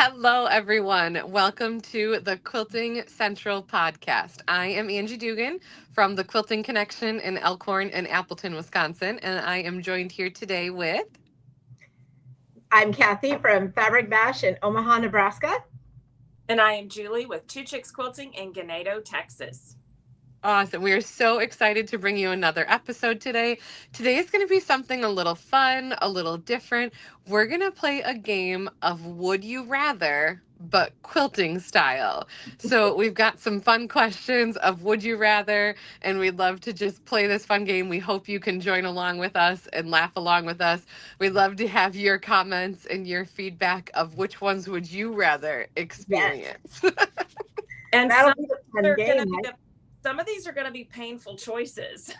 Hello, everyone. Welcome to the Quilting Central Podcast. I am Angie Dugan from the Quilting Connection in Elkhorn and Appleton, Wisconsin, and I am joined here today with... I'm Kathy from Fabric Bash in Omaha, Nebraska. And I am Julie with Two Chicks Quilting in Ganado, Texas. Awesome. We are so excited to bring you another episode today. Today is going to be something a little fun, a little different. We're going to play a game of Would You Rather, but quilting style. So we've got some fun questions of Would You Rather, and we'd love to just play this fun game. We hope you can join along with us and laugh along with us. We'd love to have your comments and your feedback of which ones would you rather experience. Yes. And that'll be the fun game. Some of these are going to be painful choices.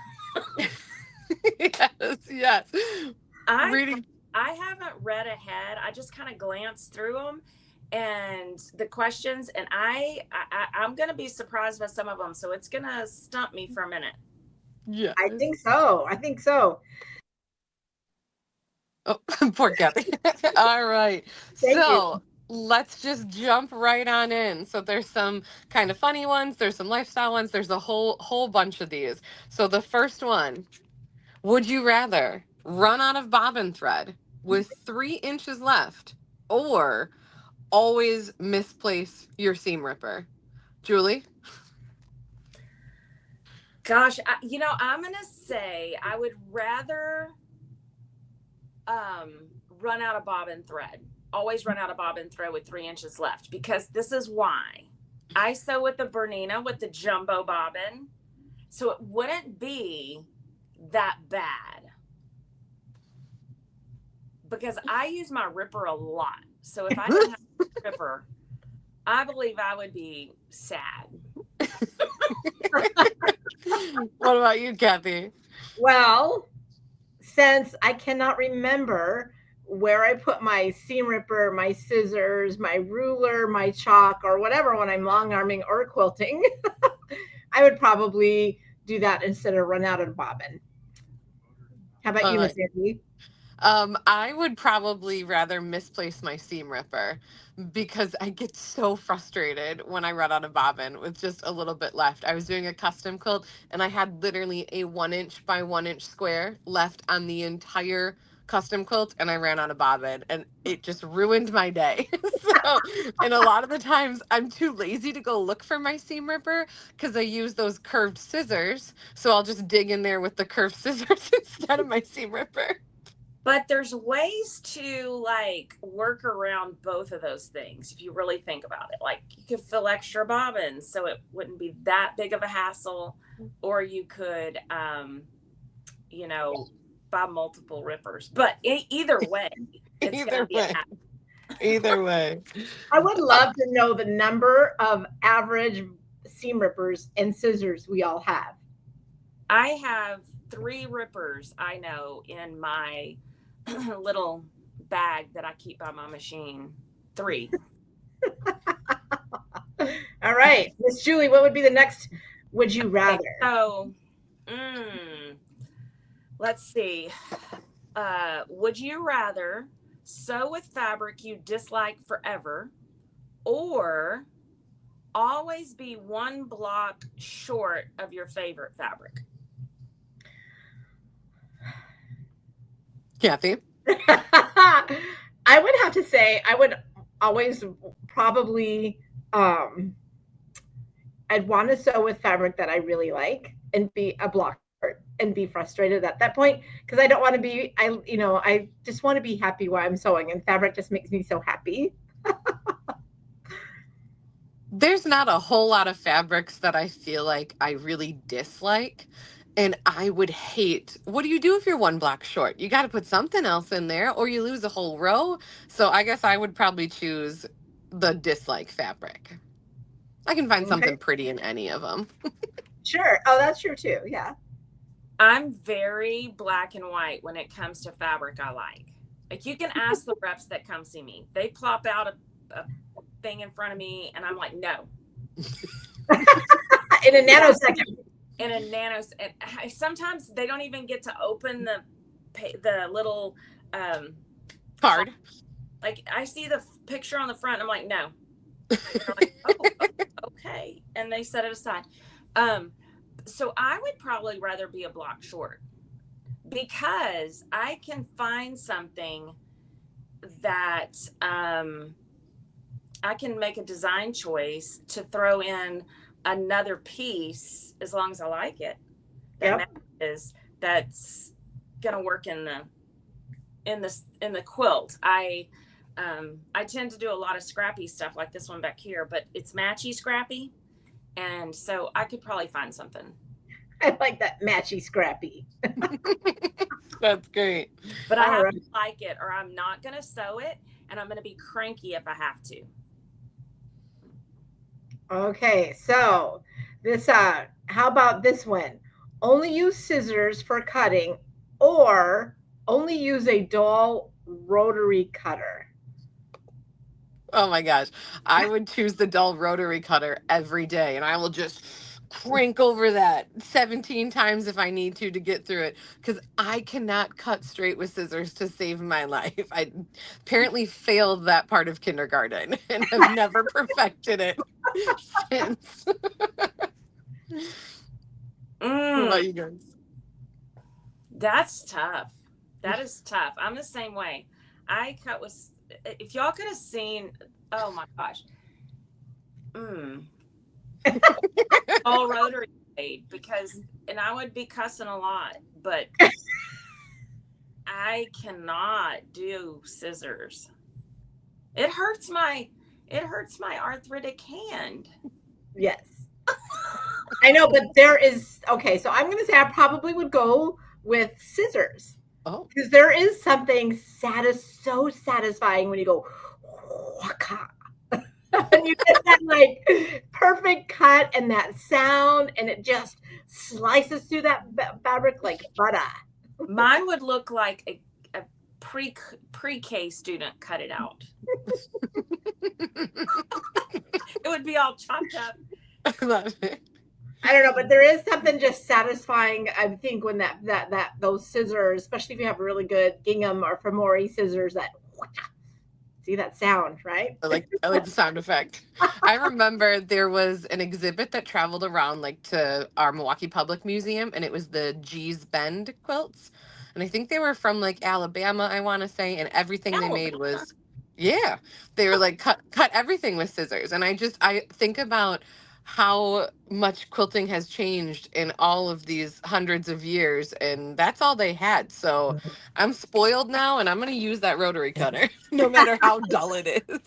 Yes. I haven't read ahead. I just kind of glanced through them and the questions, and I'm going to be surprised by some of them. So it's going to stump me for a minute. Yeah, I think so. Oh, poor Kathy. All right. Thank you. Let's just jump right on in. So there's some kind of funny ones. There's some lifestyle ones. There's a whole bunch of these. So the first one, would you rather run out of bobbin thread with 3 inches left or always misplace your seam ripper? Julie? Gosh, I'm going to say I would rather run out of bobbin thread. Always run out of bobbin thread with 3 inches left, because this is why. I sew with the Bernina with the jumbo bobbin, so it wouldn't be that bad because I use my ripper a lot. So if I didn't have a ripper, I believe I would be sad. What about you, Kathy? Well, since I cannot remember where I put my seam ripper, my scissors, my ruler, my chalk, or whatever when I'm long arming or quilting, I would probably do that instead of run out of bobbin. How about you, Miss Angie? I would probably rather misplace my seam ripper because I get so frustrated when I run out of bobbin with just a little bit left. I was doing a custom quilt and I had literally a 1 inch by 1 inch square left on the entire custom quilt, and I ran out of bobbin and it just ruined my day. And a lot of the times I'm too lazy to go look for my seam ripper because I use those curved scissors. So I'll just dig in there with the curved scissors instead of my seam ripper. But there's ways to work around both of those things if you really think about it. Like you could fill extra bobbins so it wouldn't be that big of a hassle, or you could buy multiple rippers. But either way, it's Either way. Either way. I would love to know the number of average seam rippers and scissors we all have. I have 3 rippers, I know, in my little bag that I keep by my machine. 3. All right. Miss Julie, what would be the next would you rather? So, let's see. Would you rather sew with fabric you dislike forever, or always be 1 block short of your favorite fabric? Kathy? I would have to say I would always probably I'd want to sew with fabric that I really like and be a block short and be frustrated at that point, because I don't want to be I just want to be happy while I'm sewing, and fabric just makes me so happy. There's not a whole lot of fabrics that I feel like I really dislike. And I would hate, what do you do if you're 1 block short? You got to put something else in there or you lose a whole row. So I guess I would probably choose the dislike fabric. I can find something pretty in any of them. Sure. Oh, that's true too. Yeah. I'm very black and white when it comes to fabric I like. Like you can ask the reps that come see me. They plop out a thing in front of me and I'm like, no. In a nanosecond. In a nanosecond. Sometimes they don't even get to open the little card. Like I see the picture on the front. I'm like, no. They're like, oh, okay. And they set it aside. So I would probably rather be a block short because I can find something that I can make a design choice to throw in another piece as long as I like it. That matches, that's gonna work in the quilt. I tend to do a lot of scrappy stuff like this one back here, but it's matchy scrappy, and so I could probably find something. I like that matchy scrappy. That's great. But I have to like it, or I'm not gonna sew it, and I'm gonna be cranky if I have to. Okay, so this how about this one? Only use scissors for cutting or only use a dull rotary cutter. Oh my gosh. I would choose the dull rotary cutter every day, and I will just crank over that 17 times if I need to get through it, because I cannot cut straight with scissors to save my life. I apparently failed that part of kindergarten and have never perfected it since. What about you guys? That's tough. That is tough. I'm the same way. I cut with, if y'all could have seen, oh my gosh. All rotary blade, because, and I would be cussing a lot, but I cannot do scissors. It hurts my arthritic hand. Yes. I know, but there is, okay, so I'm going to say I probably would go with scissors. Oh. Because there is something so satisfying when you go, waka. And you get that like perfect cut and that sound, and it just slices through that fabric like butter. Mine would look like a pre-K student cut it out. It would be all chopped up. I love it. I don't know, but there is something just satisfying, I think, when that those scissors, especially if you have really good gingham or Femori scissors, that see that sound, right? I like the sound effect. I remember there was an exhibit that traveled around like to our Milwaukee Public Museum, and it was the G's Bend quilts. And I think they were from like Alabama, I want to say, and everything they made was, yeah, they were like cut everything with scissors. And I think about how much quilting has changed in all of these hundreds of years, and that's all they had. So I'm spoiled now, and I'm going to use that rotary cutter no matter how dull it is.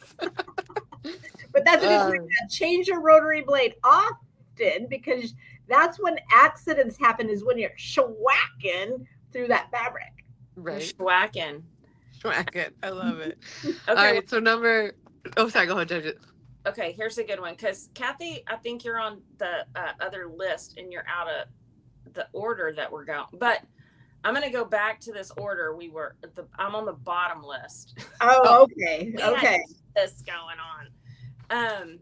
But that's a good thing. Change your rotary blade often, because that's when accidents happen, is when you're schwacking through that fabric. Right. Schwacking. I love it. Okay. All right, so sorry, go ahead, Judge it. Okay, here's a good one, because Kathy, I think you're on the other list and you're out of the order that we're going. But I'm going to go back to this order. I'm on the bottom list. Oh, okay. Okay. This going on.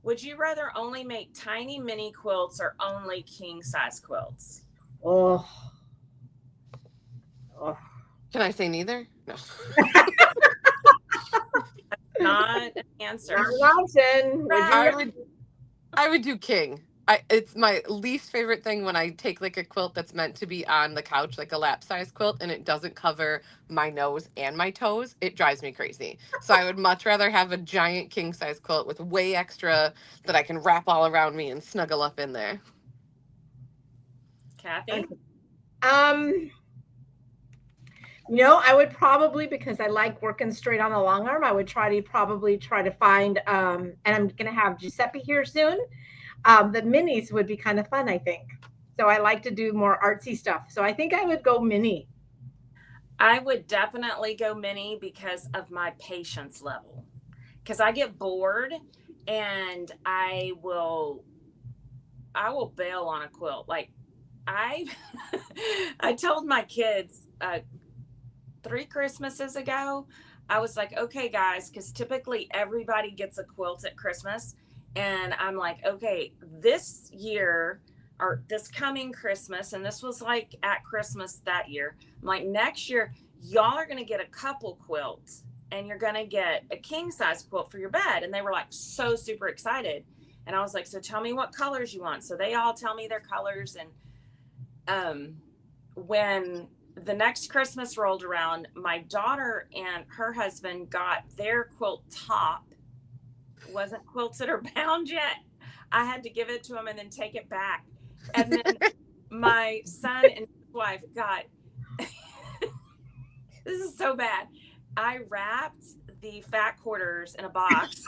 Would you rather only make tiny mini quilts or only king size quilts? Oh. Can I say neither? No. Not an answer. I would do king. It's my least favorite thing when I take like a quilt that's meant to be on the couch, like a lap size quilt, and it doesn't cover my nose and my toes. It drives me crazy. So I would much rather have a giant king size quilt with way extra that I can wrap all around me and snuggle up in there. Kathy? I would probably, because I like working straight on the long arm, I would try to find, and I'm going to have Giuseppe here soon. The minis would be kind of fun, I think. So I like to do more artsy stuff. So I think I would go mini. I would definitely go mini because of my patience level. Because I get bored and I will bail on a quilt. Like I told my kids 3 Christmases ago, I was like, okay, guys, because typically everybody gets a quilt at Christmas. And I'm like, okay, this year or this coming Christmas, and this was like at Christmas that year, I'm like, next year, y'all are going to get a couple quilts and you're going to get a king size quilt for your bed. And they were like so super excited. And I was like, so tell me what colors you want. So they all tell me their colors. And when the next Christmas rolled around, my daughter and her husband got their quilt top. It wasn't quilted or bound yet. I had to give it to them and then take it back. And then my son and his wife got, this is so bad. I wrapped the fat quarters in a box.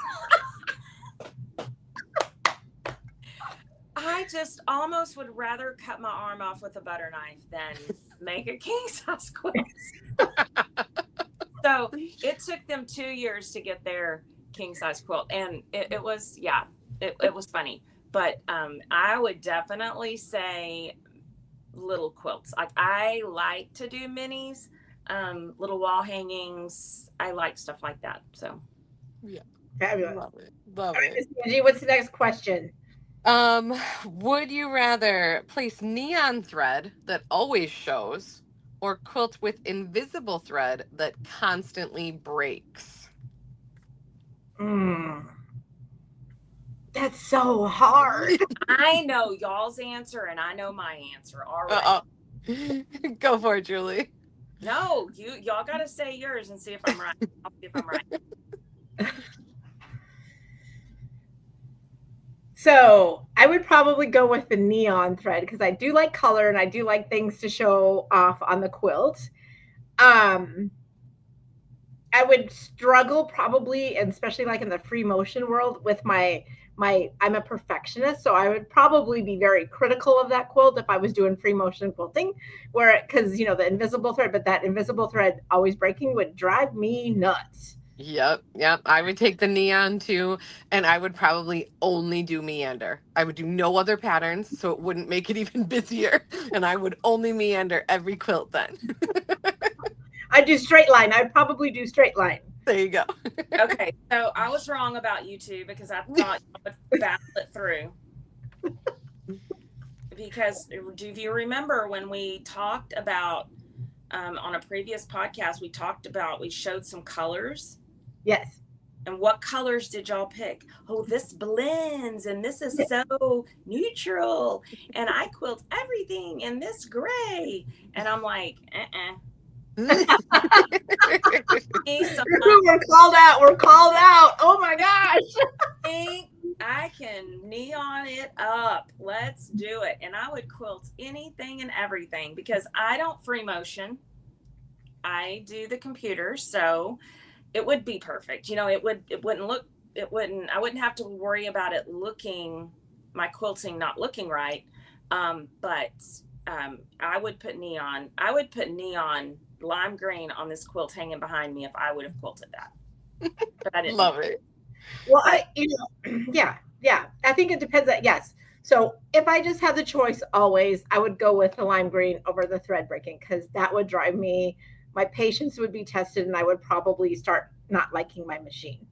I just almost would rather cut my arm off with a butter knife than make a king size quilt. So it took them 2 years to get their king size quilt. And it was, yeah, it was funny. But I would definitely say little quilts. Like, I like to do minis, little wall hangings. I like stuff like that. So Yeah. Fabulous. Love it. Love All right, it. Miss Angie, what's the next question? Would you rather place neon thread that always shows or quilt with invisible thread that constantly breaks? That's so hard. I know y'all's answer and I know my answer already. Go for it, Julie. No, y'all got to say yours and see if I'm right. I'll see if I'm right. So I would probably go with the neon thread because I do like color and I do like things to show off on the quilt. I would struggle probably, and especially like in the free motion world, with my I'm a perfectionist, so I would probably be very critical of that quilt if I was doing free motion quilting, where, because the invisible thread, but that invisible thread always breaking would drive me nuts. Yep. I would take the neon too, and I would probably only do meander. I would do no other patterns, so it wouldn't make it even busier, and I would only meander every quilt then. I'd do straight line. I'd probably do straight line. There you go. Okay, so I was wrong about you two because I thought you would battle it through. Because do you remember when we talked about on a previous podcast, we showed some colors? Yes. And what colors did y'all pick? Oh, this blends and this is so neutral. And I quilt everything in this gray. And I'm like, We're called out. We're called out. Oh my gosh. I can neon it up. Let's do it. And I would quilt anything and everything because I don't free motion. I do the computer, so it would be perfect. I wouldn't have to worry about it my quilting not looking right. But I would put neon lime green on this quilt hanging behind me if I would have quilted that. But I didn't. Love it. Well, yeah. I think it depends. Yes. So if I just had the choice always, I would go with the lime green over the thread breaking because that would drive me. My patience would be tested, and I would probably start not liking my machine.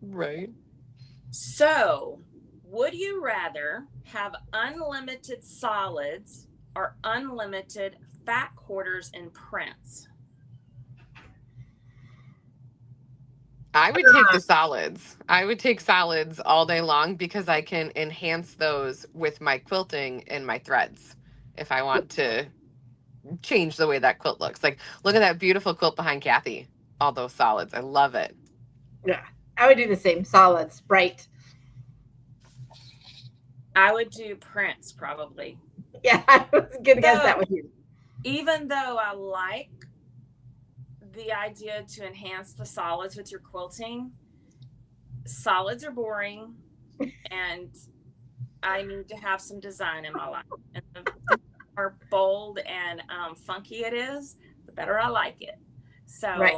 Right. So, would you rather have unlimited solids or unlimited fat quarters and prints? I would take the solids. I would take solids all day long because I can enhance those with my quilting and my threads if I want to change the way that quilt looks. Like, look at that beautiful quilt behind Cathy. All those solids. I love it. Yeah, I would do the same. Solids, bright. I would do prints probably. Yeah, I was gonna guess that with you. Even though I like the idea to enhance the solids with your quilting, solids are boring and I need to have some design in my life. And the more bold and funky it is, the better I like it. So right.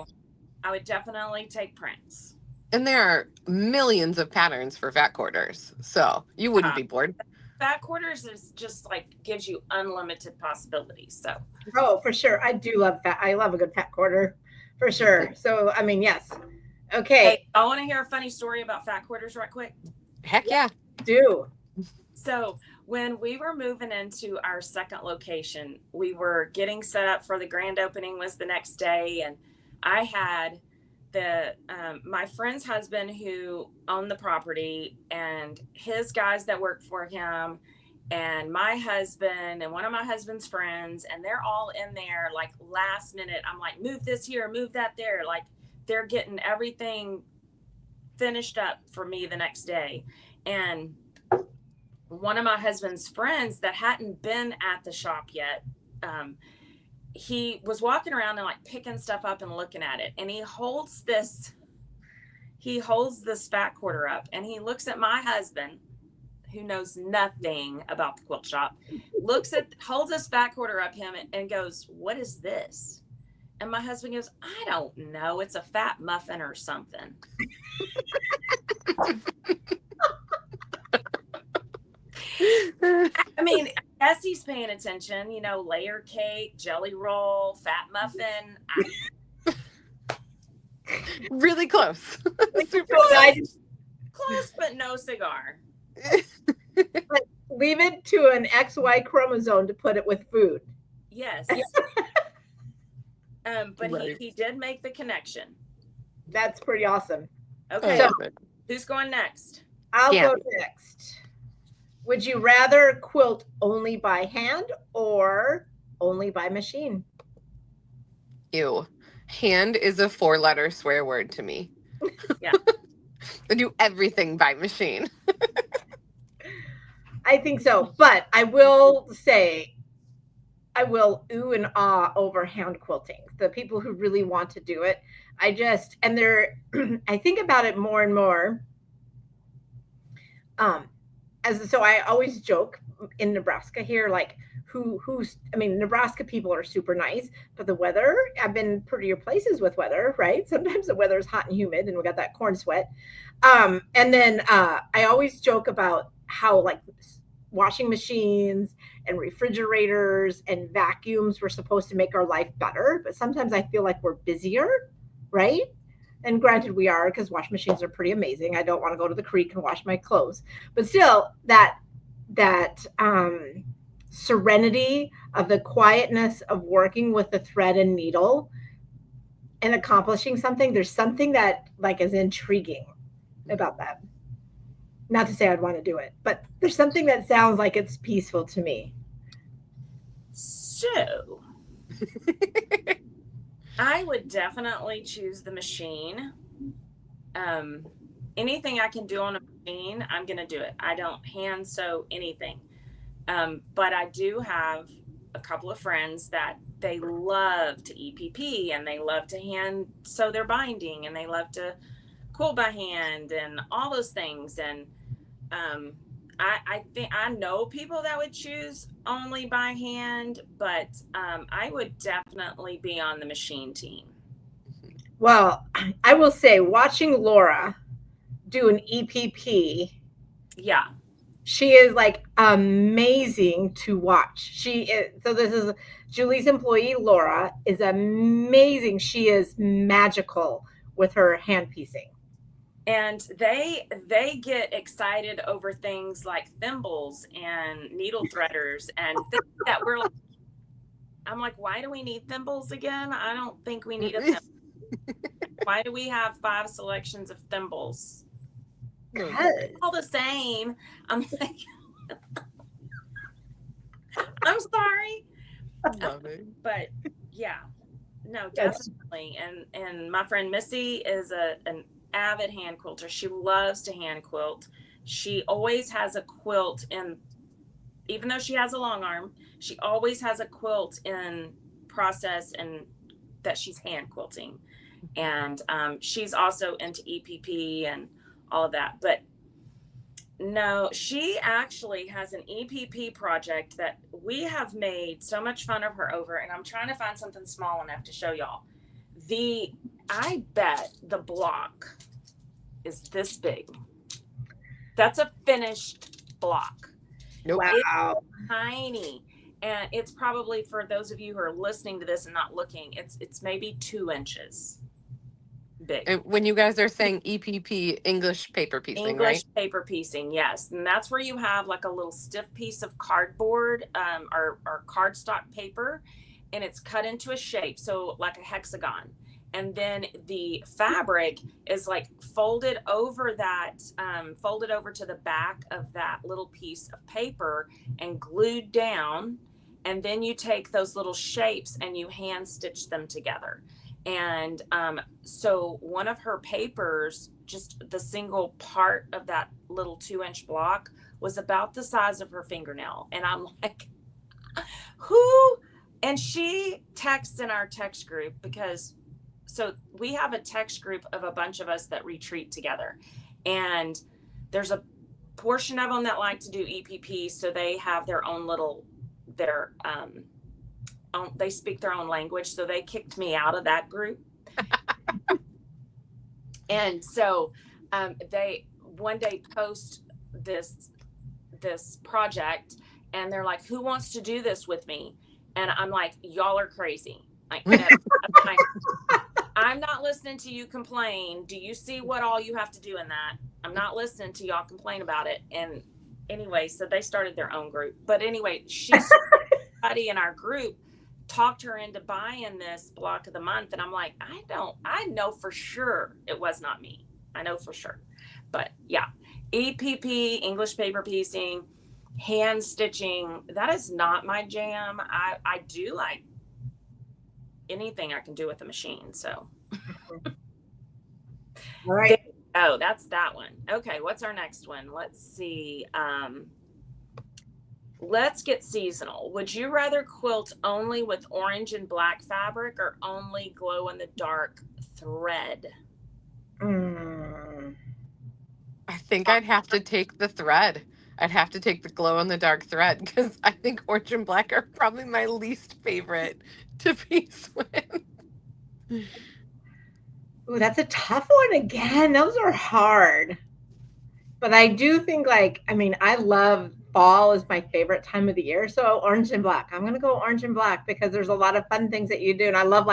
I would definitely take prints. And there are millions of patterns for fat quarters, so you wouldn't be bored. Fat quarters is just like gives you unlimited possibilities. So for sure, I do love fat. I love a good fat quarter, for sure. So I mean, yes. Okay. Hey, I want to hear a funny story about fat quarters right quick. Heck yeah. Do. So when we were moving into our second location, we were getting set up for the grand opening was the next day, and I had my friend's husband who owned the property, and his guys that worked for him, and my husband and one of my husband's friends, and they're all in there like last minute. I'm like, move this here, move that there. Like they're getting everything finished up for me the next day. And one of my husband's friends that hadn't been at the shop yet, he was walking around and like picking stuff up and looking at it. And he holds this fat quarter up, and he looks at my husband, who knows nothing about the quilt shop, holds this fat quarter up him and goes, "What is this?" And my husband goes, "I don't know. It's a fat muffin or something." I mean, I guess he's paying attention, layer cake, jelly roll, fat muffin. Really close. Super close, but no cigar. Leave it to an XY chromosome to put it with food. Yes. But right. he did make the connection. That's pretty awesome. Okay. So who's going next? I'll go next. Would you rather quilt only by hand or only by machine? Ew. Hand is a 4-letter swear word to me. Yeah. I do everything by machine. I think so. But I will say, I will ooh and ah over hand quilting. The people who really want to do it, I think about it more and more. So I always joke in Nebraska here, like Nebraska people are super nice, but the weather, I've been prettier places with weather, right? Sometimes the weather is hot and humid and we got that corn sweat. And then I always joke about how like washing machines and refrigerators and vacuums were supposed to make our life better. But sometimes I feel like we're busier, right? And granted, we are, because wash machines are pretty amazing. I don't want to go to the creek and wash my clothes. But still, that serenity of the quietness of working with the thread and needle and accomplishing something, there's something that like is intriguing about that. Not to say I'd want to do it, but there's something that sounds like it's peaceful to me. So... I would definitely choose the machine. Anything I can do on a machine, I'm going to do it. I don't hand sew anything. But I do have a couple of friends that they love to EPP and they love to hand sew their binding and they love to quilt by hand and all those things. And I think I know people that would choose only by hand, but I would definitely be on the machine team. Well, I will say watching Laura do an EPP. Yeah. She is like amazing to watch. So this is Julie's employee, Laura, is amazing. She is magical with her hand piecing. And they get excited over things like thimbles and needle threaders and things that we're like, I'm like, why do we need thimbles again? I don't think we need a thimble. Why do we have 5 selections of thimbles? All the same. I'm like, I'm sorry. But yeah, no, definitely. And my friend Missy is an avid hand quilter. She loves to hand quilt. She always has a quilt in, even though she has a long arm, she always has a quilt in process and that she's hand quilting. And she's also into EPP and all of that. But no, she actually has an EPP project that we have made so much fun of her over, and I'm trying to find something small enough to show y'all. I bet the block is this big. That's a finished block. Wow. It's tiny. And it's probably, for those of you who are listening to this and not looking, it's maybe 2 inches big. And when you guys are saying EPP, English paper piecing, English right? paper piecing, yes. And that's where you have like a little stiff piece of cardboard or cardstock paper, and it's cut into a shape, so like a hexagon. and then the fabric is like folded over to the back of that little piece of paper and glued down. And then you take those little shapes and you hand stitch them together. And so one of her papers, just the single part of that little 2-inch block, was about the size of her fingernail. And I'm like, who? And she texts in our text group, because so we have a text group of a bunch of us that retreat together. And there's a portion of them that like to do EPP. So they have their own little, they speak their own language. So they kicked me out of that group. And so they one day post this project, and they're like, who wants to do this with me? And I'm like, y'all are crazy. Like, I'm not listening to you complain. Do you see what all you have to do in that? I'm not listening to y'all complain about it. And anyway, so they started their own group. But anyway, somebody in our group talked her into buying this block of the month. And I'm like, I know for sure it was not me. I know for sure. But yeah, EPP, English paper piecing, hand stitching, that is not my jam. I do like anything I can do with a machine. So All right. Oh, that's that one. Okay, what's our next one? Let's see. Let's get seasonal. Would you rather quilt only with orange and black fabric or only glow in the dark thread? I think I'd have to take the thread. I'd have to take the glow in the dark thread, because I think orange and black are probably my least favorite to piece with. Ooh, that's a tough one again. Those are hard. But I do think, I love fall is my favorite time of the year. So orange and black. I'm going to go orange and black because there's a lot of fun things that you do. And I love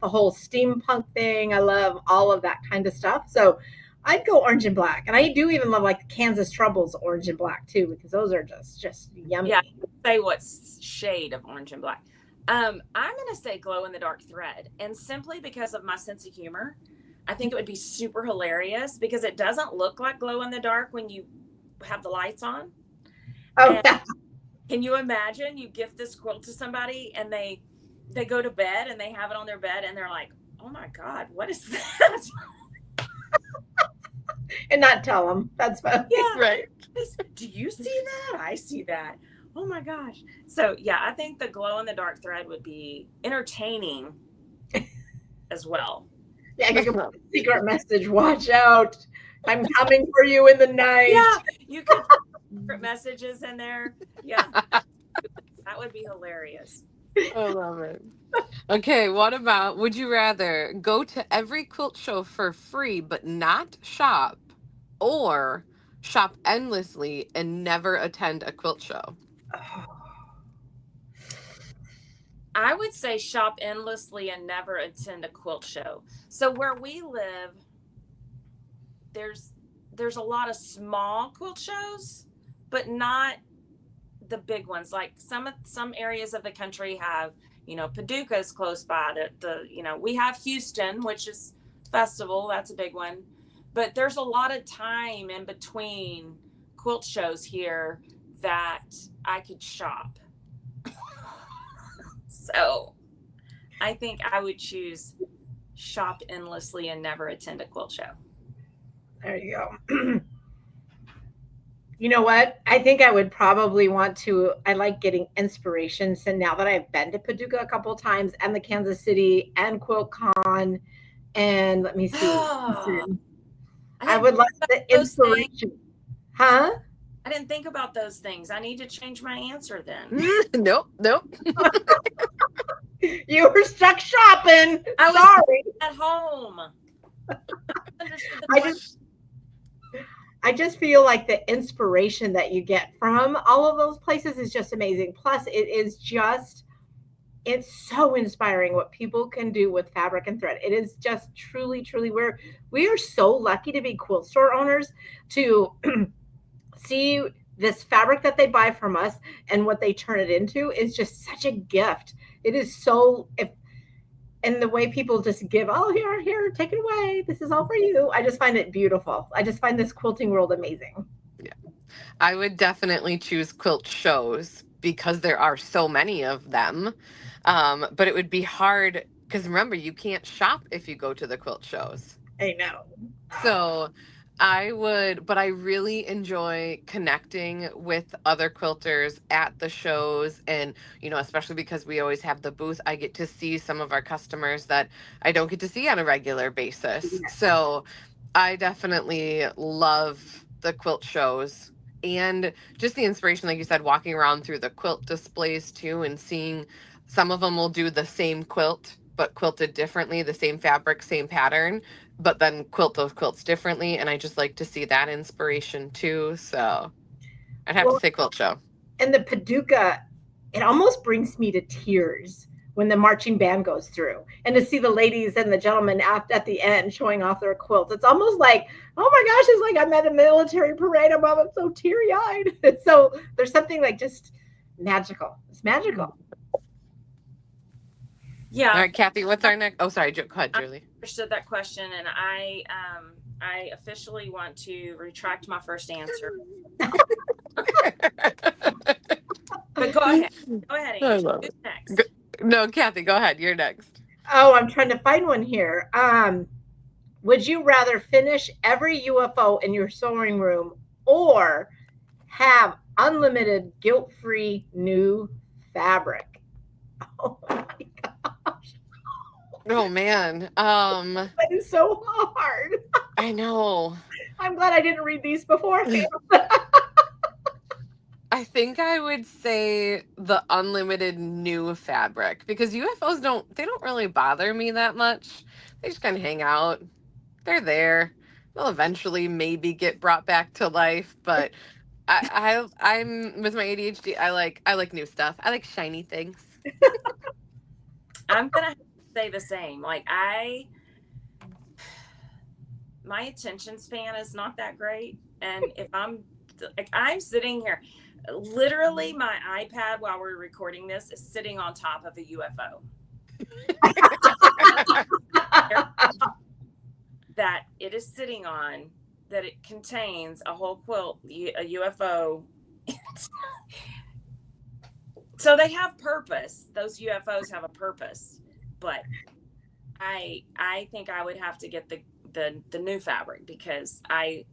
the whole steampunk thing. I love all of that kind of stuff. So I'd go orange and black. And I do even love the Kansas Troubles orange and black too, because those are just yummy. Yeah, say what shade of orange and black. I'm going to say glow in the dark thread. And simply because of my sense of humor, I think it would be super hilarious because it doesn't look like glow in the dark when you have the lights on. Oh, yeah. Can you imagine you gift this quilt to somebody and they go to bed and they have it on their bed and they're like, oh my God, what is that? And not tell them. That's fun. Yeah. Right. Do you see that? I see that. Oh my gosh. So yeah, I think the glow in the dark thread would be entertaining as well. Yeah, I could put a secret message. Watch out. I'm coming for you in the night. Yeah, you could put messages in there. Yeah. That would be hilarious. I love it. Okay, what about, would you rather go to every quilt show for free but not shop, or shop endlessly and never attend a quilt show? I would say shop endlessly and never attend a quilt show. So where we live, there's a lot of small quilt shows, but not the big ones. Like some areas of the country have, Paducah's close by. We have Houston, which is festival. That's a big one. But there's a lot of time in between quilt shows here that I could shop. So I think I would choose shop endlessly and never attend a quilt show. There you go. You know what? I think I would probably I like getting inspiration. So now that I've been to Paducah a couple of times and the Kansas City and QuiltCon, and let me see. I would like the inspiration. Huh? I didn't think about those things. I need to change my answer then. Nope. You were stuck shopping. I was Sorry. At home. I just feel like the inspiration that you get from all of those places is just amazing. Plus, it's so inspiring what people can do with fabric and thread. It is just truly, truly, we are so lucky to be quilt store owners to see this fabric that they buy from us and what they turn it into is just such a gift. It is so, and the way people just give, oh, here, take it away. This is all for you. I just find it beautiful. I just find this quilting world amazing. Yeah. I would definitely choose quilt shows because there are so many of them. But it would be hard because remember, you can't shop if you go to the quilt shows. I know. So but I really enjoy connecting with other quilters at the shows. And, especially because we always have the booth, I get to see some of our customers that I don't get to see on a regular basis. So I definitely love the quilt shows and just the inspiration, like you said, walking around through the quilt displays too and seeing some of them will do the same quilt, but quilted differently, the same fabric, same pattern, but then quilt those quilts differently. And I just like to see that inspiration too. So I'd have to say quilt show. And the Paducah, it almost brings me to tears when the marching band goes through and to see the ladies and the gentlemen at the end showing off their quilts. It's almost like, oh my gosh, it's like I'm at a military parade. I'm so teary-eyed. So there's something like just magical. It's magical. Yeah. All right, Kathy, what's our next? Oh, sorry. Go ahead, Julie. I understood that question, and I officially want to retract my first answer. But go ahead. Go ahead, Angie. Who's next? No, Kathy, go ahead. You're next. Oh, I'm trying to find one here. Would you rather finish every UFO in your sewing room or have unlimited guilt-free new fabric? Oh my gosh. Oh man. That is so hard. I know. I'm glad I didn't read these before. I think I would say the unlimited new fabric because UFOs don't really bother me that much. They just kind of hang out. They're there. They'll eventually maybe get brought back to life, but I'm with my ADHD. I like new stuff. I like shiny things. I'm gonna say the same. Like my attention span is not that great, and if I'm sitting here, literally my iPad while we're recording this is sitting on top of a UFO. That it is sitting on, that it contains a whole quilt, a UFO. So they have purpose. Those UFOs have a purpose, but I think I would have to get the new fabric because I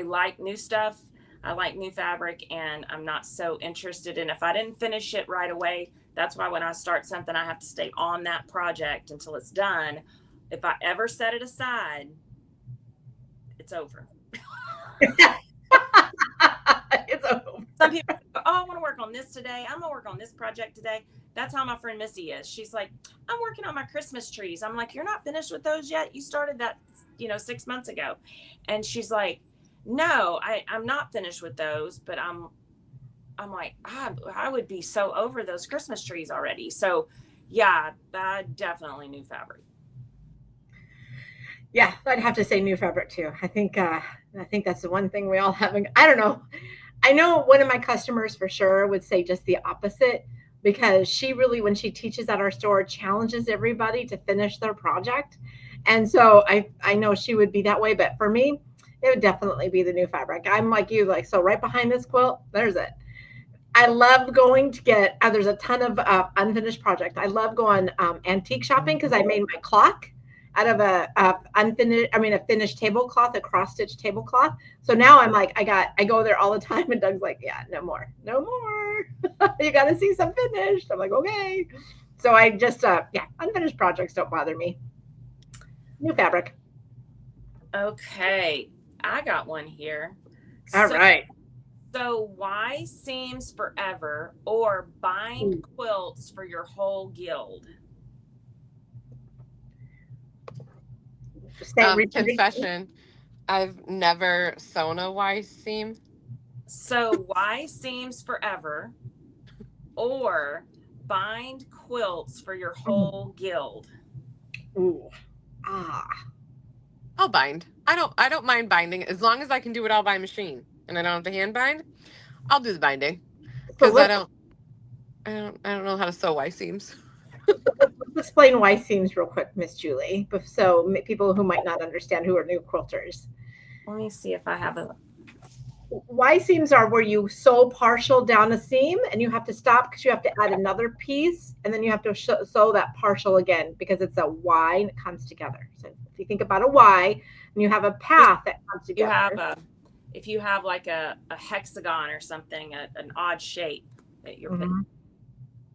like new stuff. I like new fabric, and I'm not so interested in if I didn't finish it right away. That's why when I start something, I have to stay on that project until it's done. If I ever set it aside, it's over. It's over. Some people go, oh, I want to work on this today. I'm going to work on this project today. That's how my friend Missy is. She's like, I'm working on my Christmas trees. I'm like, you're not finished with those yet? You started that, 6 months ago. And she's like, no, I'm not finished with those, but I'm like, I would be so over those Christmas trees already. So yeah, definitely new fabric. Yeah, I'd have to say new fabric too. I think that's the one thing we all have. I don't know. I know one of my customers for sure would say just the opposite because she really, when she teaches at our store, challenges everybody to finish their project. And so I know she would be that way. But for me, it would definitely be the new fabric. I'm like you, so right behind this quilt, there's it. I love going to get, there's a ton of unfinished projects. I love going antique shopping because I made my clock out of a finished tablecloth, a cross-stitch tablecloth. So now I'm like, I go there all the time, and Doug's like, yeah, no more. You got to see some finished. I'm like, okay. So I just, unfinished projects don't bother me. New fabric. Okay, I got one here. All right. So why seams forever or bind quilts for your whole guild? Confession, I've never sewn a Y seam. So why seams forever or bind quilts for your whole guild? Ooh. I'll bind. I don't mind binding as long as I can do it all by machine and I don't have to hand bind. I'll do the binding because I don't know how to sew Y seams. explain Y seams real quick, Miss Julie, so people who might not understand who are new quilters. Let me see if I have a. Y seams are where you sew partial down a seam and you have to stop because you have to add another piece and then you have to sew that partial again because it's a Y and it comes together. So if you think about a Y and you have a path that comes together. If you have like a hexagon or something, an odd shape that you're putting.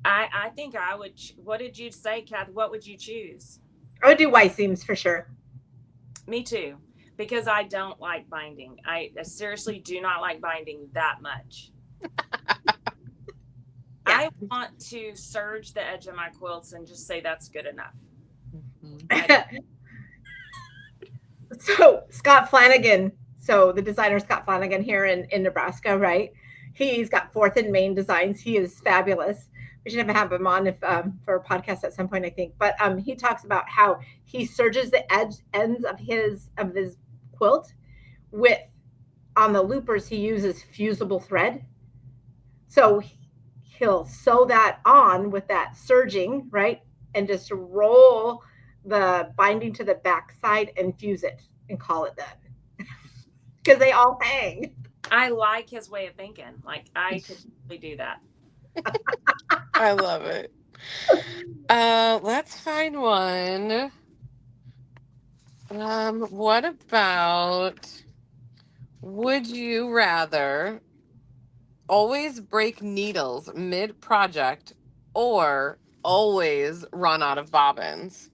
I think I would. What did you say, Kathy? What would you choose? I would do Y seams for sure. Me too. Because I don't like binding. I seriously do not like binding that much. I want to serge the edge of my quilts and just say that's good enough. So Scott Flanagan, the designer Scott Flanagan here in Nebraska, right? He's got 4th and Main Designs. He is fabulous. We should have him on for a podcast at some point, I think. But he talks about how he serges the ends of his quilt with, on the loopers, he uses fusible thread. So he'll sew that on with that serging, right? And just roll the binding to the back side and fuse it and call it done. Because they all hang. I like his way of thinking. Like, I could really do that. I love it. Let's find one. What about, would you rather always break needles mid-project or always run out of bobbins?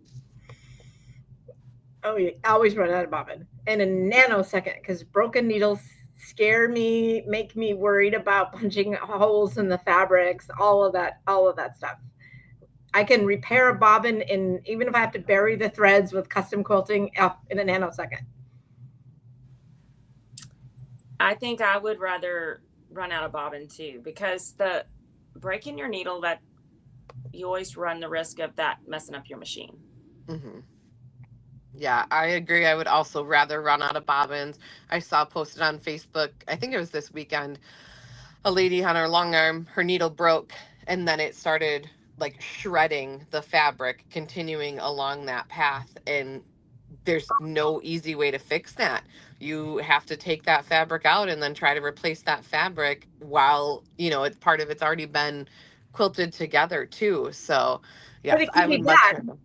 Oh, you always run out of bobbin in a nanosecond because broken needles scare me, make me worried about punching holes in the fabrics, all of that stuff. I can repair a bobbin even if I have to bury the threads with custom quilting in a nanosecond. I think I would rather run out of bobbin too, because the breaking your needle, that you always run the risk of that messing up your machine. Mm-hmm. Yeah, I agree. I would also rather run out of bobbins. I saw posted on Facebook, I think it was this weekend, a lady on her long arm, her needle broke, and then it started like shredding the fabric, continuing along that path. And there's no easy way to fix that. You have to take that fabric out and then try to replace that fabric while, it's part of it's already been quilted together too. So yes, I would much rather.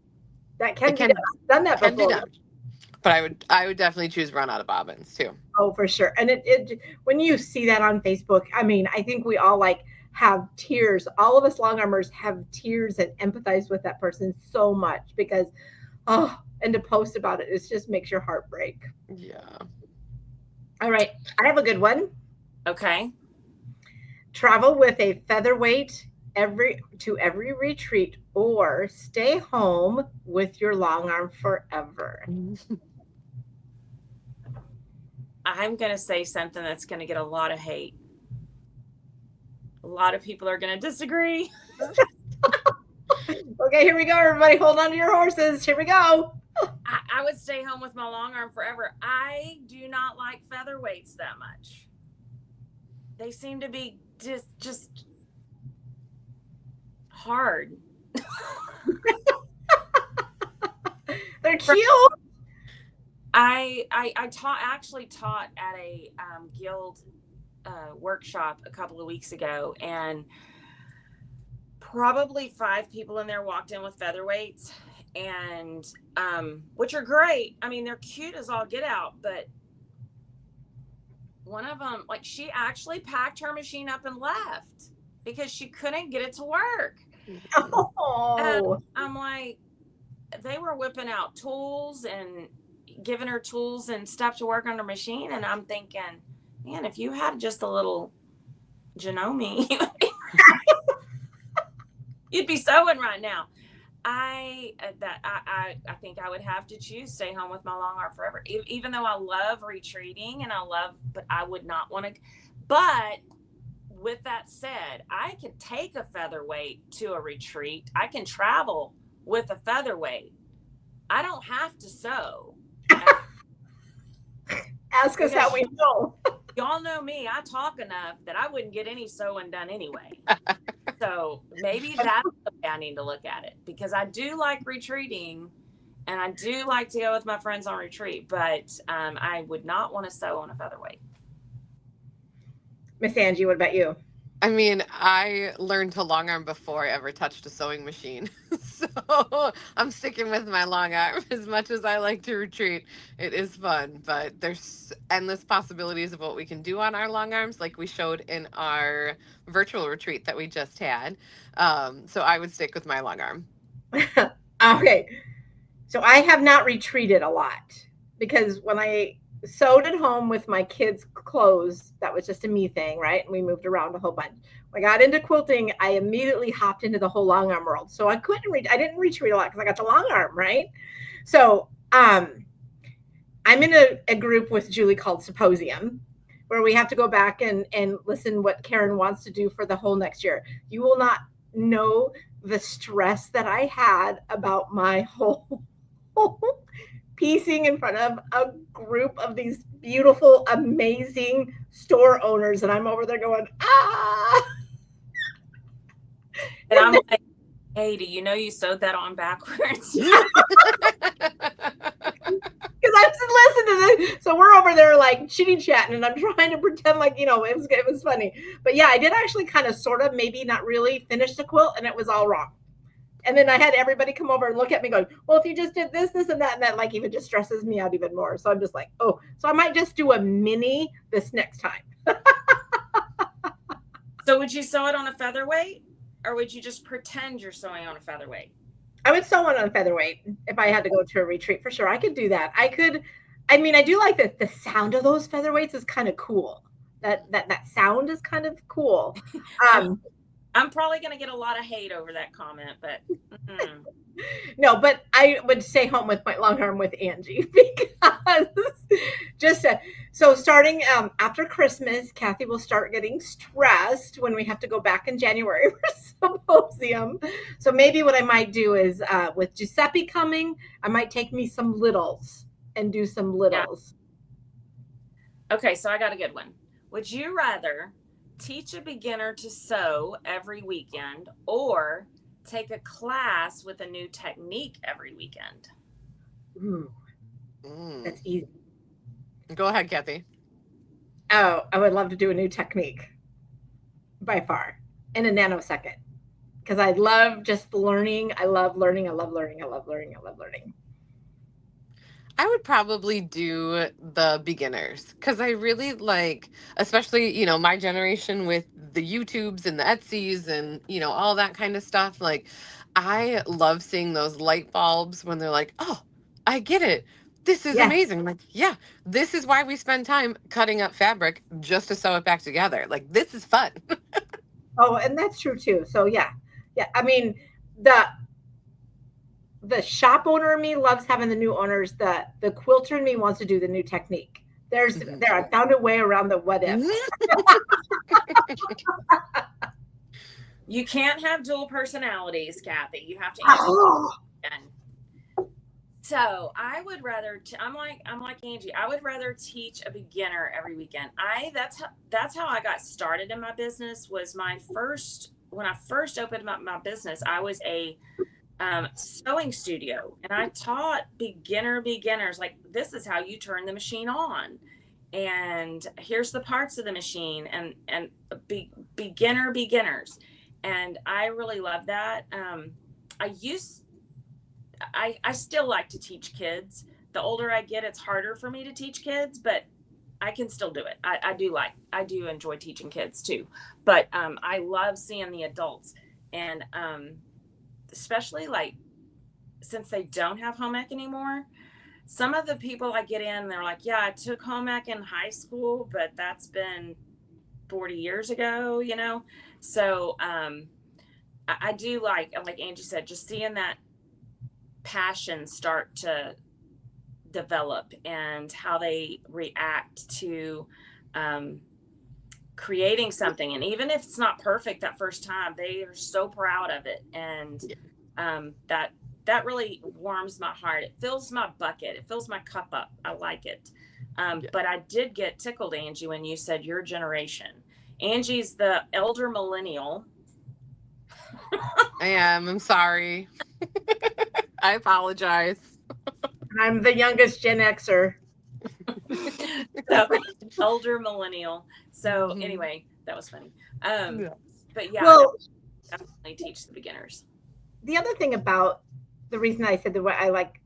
That can be done that before. But I would definitely choose run out of bobbins too. Oh, for sure. And it when you see that on Facebook, I mean, I think we all have tears. All of us long armors have tears and empathize with that person so much because, and to post about it just makes your heart break. Yeah. All right. I have a good one. Okay. Travel with a featherweight to every retreat or stay home with your long arm forever. I'm going to say something that's going to get a lot of hate. A lot of people are going to disagree. Okay, here we go, everybody. Hold on to your horses. Here we go. I would stay home with my long arm forever. I do not like featherweights that much. They seem to be just hard. They're cute. I actually taught at a guild workshop a couple of weeks ago, and probably 5 people in there walked in with featherweights, and which are great. I mean, they're cute as all get out, but one of them, like, she actually packed her machine up and left because she couldn't get it to work. Oh. I'm like, they were whipping out tools and giving her tools and stuff to work on her machine, and I'm thinking, man, if you had just a little Janome, you'd be sewing right now. I think I would have to choose stay home with my long arm forever, even though I love retreating and but I would not want to. But with that said, I can take a featherweight to a retreat. I can travel with a featherweight. I don't have to sew. Ask us how we know. Y'all know me. I talk enough that I wouldn't get any sewing done anyway. So maybe that's way I need to look at it, because I do like retreating and I do like to go with my friends on retreat, but I would not want to sew on a featherweight. Miss Angie, what about you? I mean, I learned to long arm before I ever touched a sewing machine. So I'm sticking with my long arm as much as I like to retreat. It is fun, but there's endless possibilities of what we can do on our long arms, like we showed in our virtual retreat that we just had. So I would stick with my long arm. Okay. So I have not retreated a lot because when I sewed at home with my kids' clothes, that was just a me thing, right? And we moved around a whole bunch. When I got into quilting, I immediately hopped into the whole long arm world. So I didn't retreat a lot because I got the long arm, right? So I'm in a group with Julie called Symposium, where we have to go back and listen what Karen wants to do for the whole next year. You will not know the stress that I had about my whole piecing in front of a group of these beautiful, amazing store owners, and I'm over there going, ah. And I'm like, hey, do you know you sewed that on backwards? Because I just listened to this. So we're over there like chitty chatting, and I'm trying to pretend like, it was funny. But yeah, I did actually kind of sort of maybe not really finish the quilt, and it was all wrong. And then I had everybody come over and look at me going, well, if you just did this, and that like even just stresses me out even more. So I'm just like, oh, so I might just do a mini this next time. So would you sew it on a featherweight, or would you just pretend you're sewing on a featherweight? I would sew one on featherweight if I had to go to a retreat for sure. I could do that. I do like the sound of those featherweights is kind of cool. That sound is kind of cool. I'm probably going to get a lot of hate over that comment, but no, but I would stay home with my long arm with Angie because so starting after Christmas, Cathy will start getting stressed when we have to go back in January for Symposium. So maybe what I might do is with Giuseppe coming, I might take me some littles and do some littles. Yeah. Okay, so I got a good one. Would you rather teach a beginner to sew every weekend or take a class with a new technique every weekend? Ooh, that's easy. Go ahead, Cathy. Oh, I would love to do a new technique by far in a nanosecond because I love just learning. I love learning. I love learning. I love learning. I love learning. I would probably do the beginners because I really like, especially, my generation with the YouTubes and the Etsys and, all that kind of stuff. Like, I love seeing those light bulbs when they're like, oh, I get it. This is amazing. I'm like, yeah, this is why we spend time cutting up fabric just to sew it back together. Like, this is fun. Oh, and that's true too. So yeah. I mean, the shop owner in me loves having the new owners. The quilter in me wants to do the new technique. I found a way around the what if. You can't have dual personalities, Cathy. You have to answer. So I would rather. I'm like Angie. I would rather teach a beginner every weekend. That's how I got started in my business. Was when I first opened up my business, I was a sewing studio, and I taught beginners like, this is how you turn the machine on, and here's the parts of the machine, and beginners, and I really love that. I still like to teach kids. The older I get, it's harder for me to teach kids, but I can still do it. I do enjoy teaching kids too, but I love seeing the adults, and especially like since they don't have home ec anymore, some of the people I get in, they're like, yeah, I took home ec in high school, but that's been 40 years ago, So I do like Angie said, just seeing that passion start to develop and how they react to creating something. And even if it's not perfect that first time, they are so proud of it. And that really warms my heart. It fills my bucket. It fills my cup up. I like it. But I did get tickled, Angie, when you said your generation. Angie's the elder millennial. I am. I'm sorry. I apologize. I'm the youngest Gen Xer. So, older millennial. So Mhm. anyway, that was funny. Yeah. But yeah, Well, definitely teach the beginners. the other thing about the reason I said the way I like,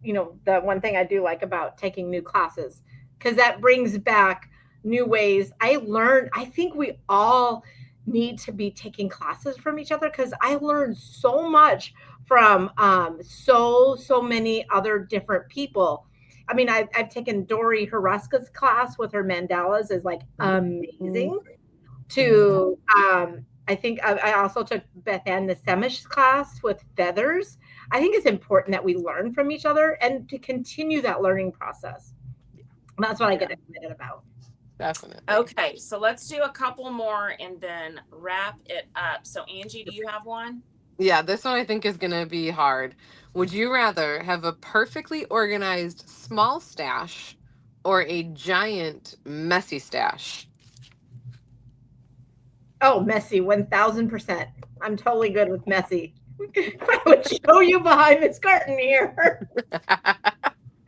the one thing I do like about taking new classes, because that brings back new ways. I think we all need to be taking classes from each other, because I learned so much from so many other different people. I mean, I've taken Dory Haraska's class with her mandalas, is like amazing. To I think I also took Beth Ann Nesemish's class with feathers. I think it's important that we learn from each other and to continue that learning process. And that's what I get excited about. Definitely. Okay, so let's do a couple more and then wrap it up. So Angie, do you have one? Yeah, this one I think is going to be hard. Would you rather have a perfectly organized small stash or a giant messy stash? Oh, messy, 1000%. I'm totally good with messy. I would show you behind this curtain here.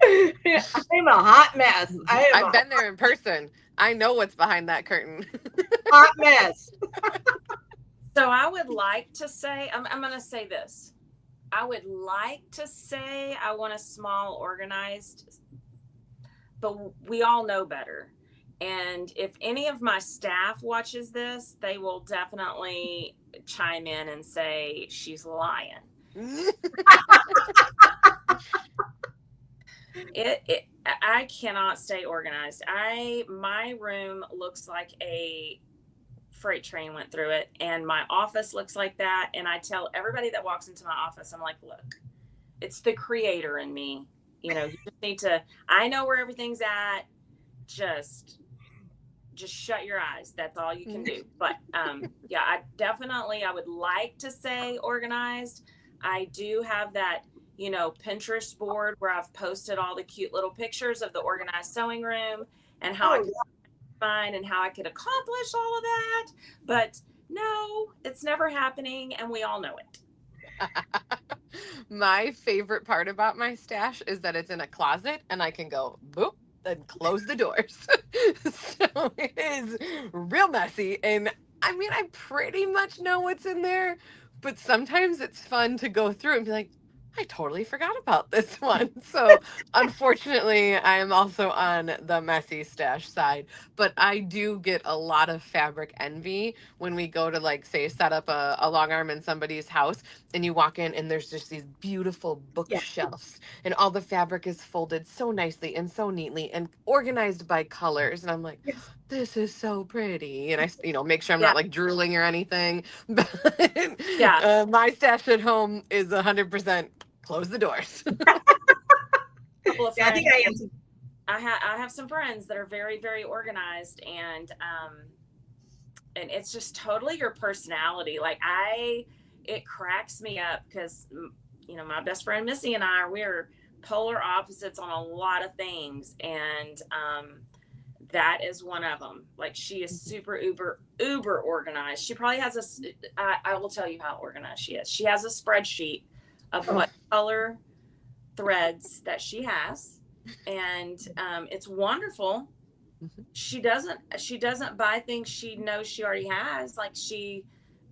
I'm a hot mess. I am I've been there in person. I know what's behind that curtain. hot mess. So I would like to say, I'm going to say this. I would like to say I want a small, organized, but we all know better. And if any of my staff watches this, they will definitely chime in and say she's lying. I cannot stay organized. My room looks like a freight train went through it, and my office looks like that. And I tell everybody that walks into my office, I'm like, look, it's the creator in me. You just need to, I know where everything's at. Just shut your eyes. That's all you can do. But yeah, I would like to say organized. I do have that, Pinterest board where I've posted all the cute little pictures of the organized sewing room and how I could find and how I could accomplish all of that. But no, it's never happening, and we all know it. My favorite part about my stash is that it's in a closet and I can go boop and close the doors. So it is real messy. And I mean, I pretty much know what's in there, but sometimes it's fun to go through and be like, I totally forgot about this one. So unfortunately, I am also on the messy stash side, but I do get a lot of fabric envy when we go to, like, say, set up a long arm in somebody's house and you walk in and there's just these beautiful bookshelves and all the fabric is folded so nicely and so neatly and organized by colors. And I'm like, this is so pretty. And I, make sure I'm not like drooling or anything. But my stash at home is 100% close the doors. I think I answered. I have some friends that are very, very organized, and it's just totally your personality. Like it cracks me up because, my best friend Missy and we're polar opposites on a lot of things. And that is one of them. Like, she is super uber organized. She probably has I will tell you how organized she is. She has a spreadsheet of what color threads that she has. And it's wonderful. She doesn't buy things she knows she already has. Like, she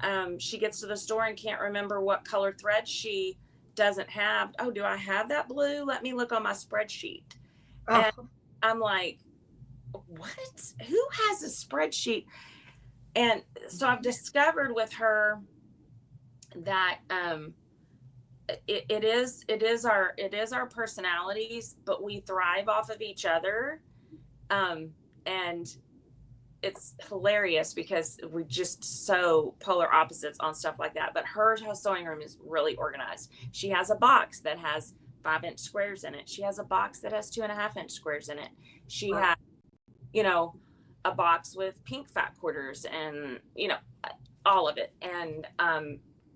gets to the store and can't remember what color thread she doesn't have. Oh, do I have that blue? Let me look on my spreadsheet. And I'm like, what? Who has a spreadsheet? And so I've discovered with her that it is our personalities, but we thrive off of each other. And it's hilarious because we're just so polar opposites on stuff like that. But her sewing room is really organized. She has a box that has 5-inch squares in it. She has a box that has 2.5-inch squares in it. She has, a box with pink fat quarters and, all of it. And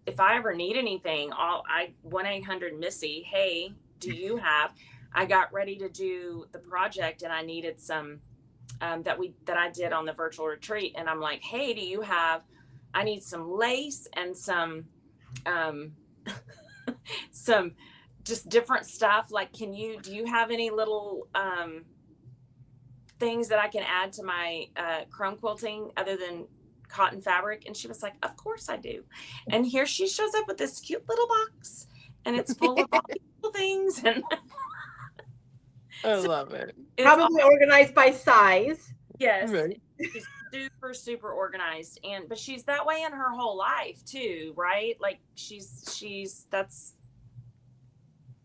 if I ever need anything, 1-800-MISSY, hey, do you have? I got ready to do the project and I needed some that I did on the virtual retreat. And I'm like, hey, do you have, I need some lace and some some just different stuff. Like, do you have any little things that I can add to my chrome quilting other than cotton fabric? And she was like, of course I do. And here she shows up with this cute little box, and it's full of all these little things. And I love it. Probably organized by size. Yes. Right. She's super, super organized. But she's that way in her whole life too, right? Like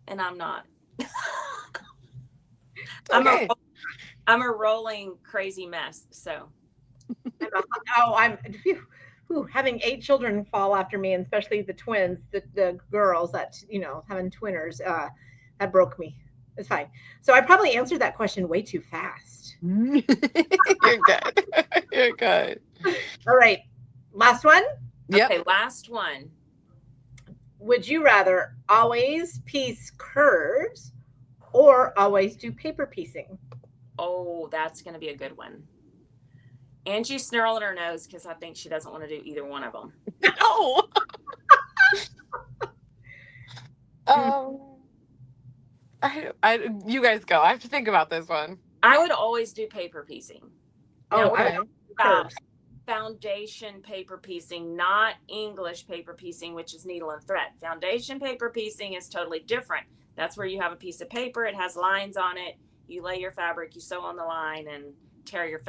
and I'm not. Okay. I'm a rolling crazy mess. So Having 8 children fall after me, and especially the twins, the girls that, having twinners, that broke me. It's fine. So I probably answered that question way too fast. You're good. You're good. All right. Last one. Yep. Okay, last one. Would you rather always piece curves or always do paper piecing? Oh, that's going to be a good one. Angie's snarling her nose because I think she doesn't want to do either one of them. No. You guys go. I have to think about this one. I would always do paper piecing. Now, okay. Foundation paper piecing, not English paper piecing, which is needle and thread. Foundation paper piecing is totally different. That's where you have a piece of paper. It has lines on it. You lay your fabric, you sew on the line, and tear your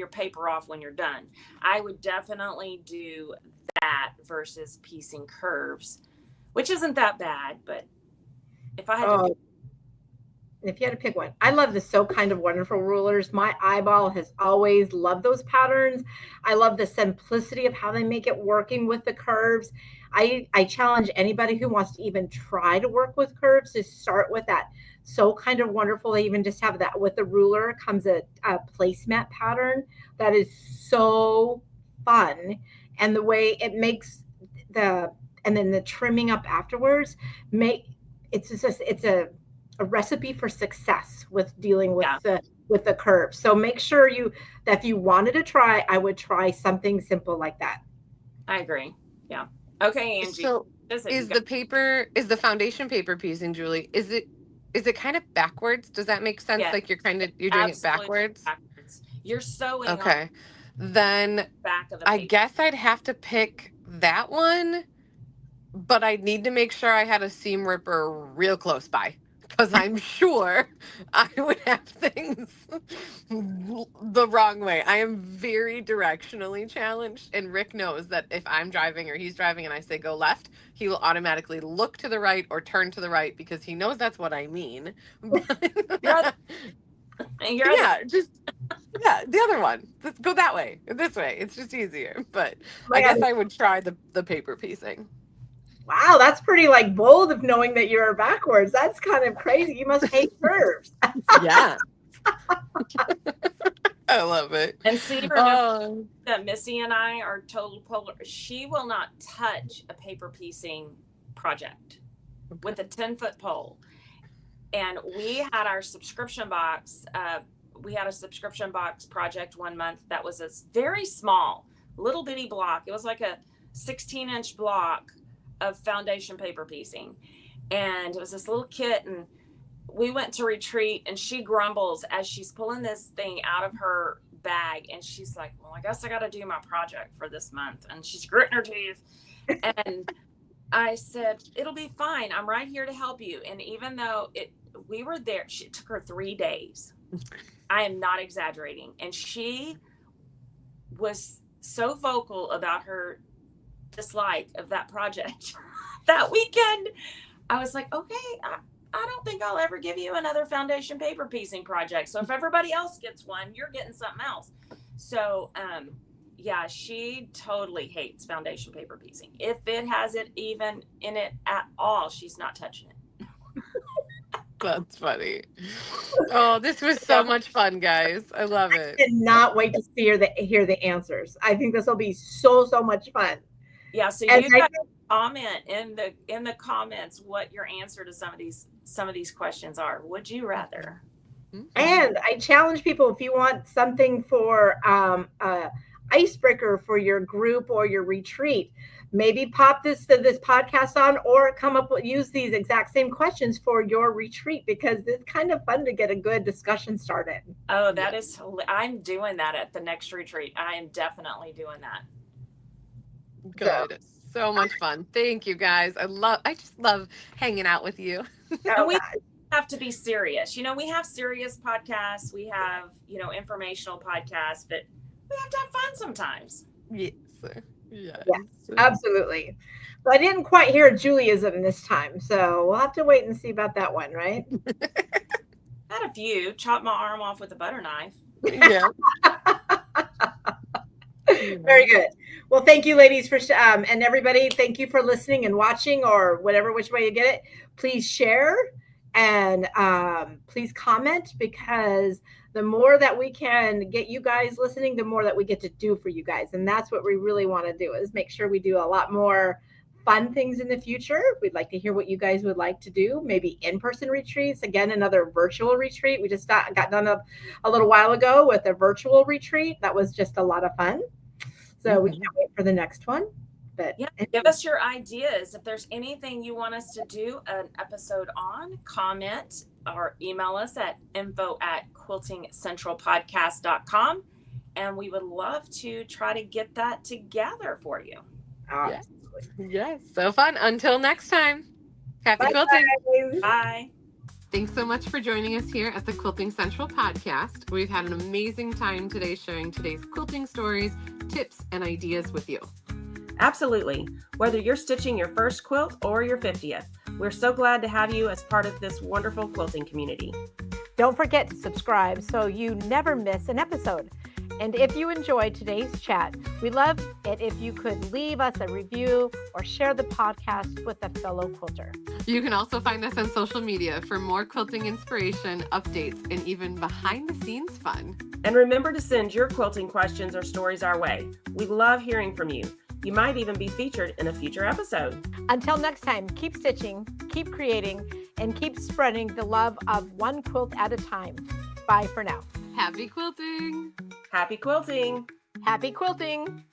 paper off when you're done. I would definitely do that versus piecing curves, which isn't that bad, but if I had to if you had to pick one, I love the So Kind of Wonderful rulers. My eyeball has always loved those patterns. I love the simplicity of how they make it working with the curves. I challenge anybody who wants to even try to work with curves to start with that So Kind of Wonderful. They even just have that with the ruler comes a placemat pattern that is so fun, and the way it makes and then the trimming up afterwards it's a recipe for success with dealing with the curves. So make sure that if you wanted to try, I would try something simple like that. I agree. Yeah. Okay, Angie. So is the foundation paper piecing, Julie? Is it kind of backwards? Does that make sense? Yeah. Like you're doing it backwards? You're sewing okay. Then back of the paper. I guess I'd have to pick that one, but I'd need to make sure I had a seam ripper real close by, because I'm sure I would have things the wrong way. I am very directionally challenged, and Rick knows that if I'm driving or he's driving and I say go left, he will automatically look to the right or turn to the right because he knows that's what I mean. The other one. Let's go that way, this way. It's just easier. But I guess I would try the paper piecing. Wow, that's pretty bold of knowing that you're backwards. That's kind of crazy. You must hate curves. Yeah. I love it. And see that Missy and I are total polar. She will not touch a paper piecing project with a 10-foot pole. And we had our subscription box. We had a subscription box project one month that was a very small, little bitty block. It was like a 16-inch block of foundation paper piecing, and it was this little kit, and we went to retreat, and she grumbles as she's pulling this thing out of her bag, and she's like, well, I guess I got to do my project for this month, and she's gritting her teeth. And I said, it'll be fine, I'm right here to help you. And even though we were there, it took her 3 days. I am not exaggerating. And she was so vocal about her dislike of that project that weekend. I was like, okay, I don't think I'll ever give you another foundation paper piecing project. So if everybody else gets one, you're getting something else. So she totally hates foundation paper piecing. If it has it even in it at all, she's not touching it. That's funny. Oh, this was so much fun, guys. I love it. I cannot wait to hear the answers. I think this will be so much fun. Yeah, so you guys comment in the comments what your answer to some of these questions are. Would you rather? And I challenge people, if you want something for icebreaker for your group or your retreat. Maybe pop this podcast on, or come up with, use these exact same questions for your retreat, because it's kind of fun to get a good discussion started. Oh, that is, I'm doing that at the next retreat. I am definitely doing that. Good. So much fun. Thank you, guys. I just love hanging out with you. And we have to be serious. You know, we have serious podcasts. We have, you know, informational podcasts, but we have to have fun sometimes. Yes. Yes. Absolutely. But I didn't quite hear Judaism this time, so we'll have to wait and see about that one, right? I had a few. Chopped my arm off with a butter knife. Yeah. Very good. Well, thank you, ladies, for and everybody. Thank you for listening and watching, or whatever, which way you get it. Please share and please comment, because the more that we can get you guys listening, the more that we get to do for you guys. And that's what we really want to do, is make sure we do a lot more fun things in the future. We'd like to hear what you guys would like to do. Maybe in-person retreats. Again, another virtual retreat. We just got done a little while ago with a virtual retreat. That was just a lot of fun. So we can't wait for the next one. But yeah, give us your ideas. If there's anything you want us to do an episode on, comment or email us at info@quiltingcentralpodcast.com. And we would love to try to get that together for you. Yes. Yes. So fun. Until next time. Happy quilting. Bye. Thanks so much for joining us here at the Quilting Central Podcast. We've had an amazing time today sharing today's quilting stories, tips, and ideas with you. Absolutely. Whether you're stitching your first quilt or your 50th, we're so glad to have you as part of this wonderful quilting community. Don't forget to subscribe so you never miss an episode. And if you enjoyed today's chat, we'd love it if you could leave us a review or share the podcast with a fellow quilter. You can also find us on social media for more quilting inspiration, updates, and even behind-the-scenes fun. And remember to send your quilting questions or stories our way. We love hearing from you. You might even be featured in a future episode. Until next time, keep stitching, keep creating, and keep spreading the love of one quilt at a time. Bye for now. Happy quilting! Happy quilting! Happy quilting!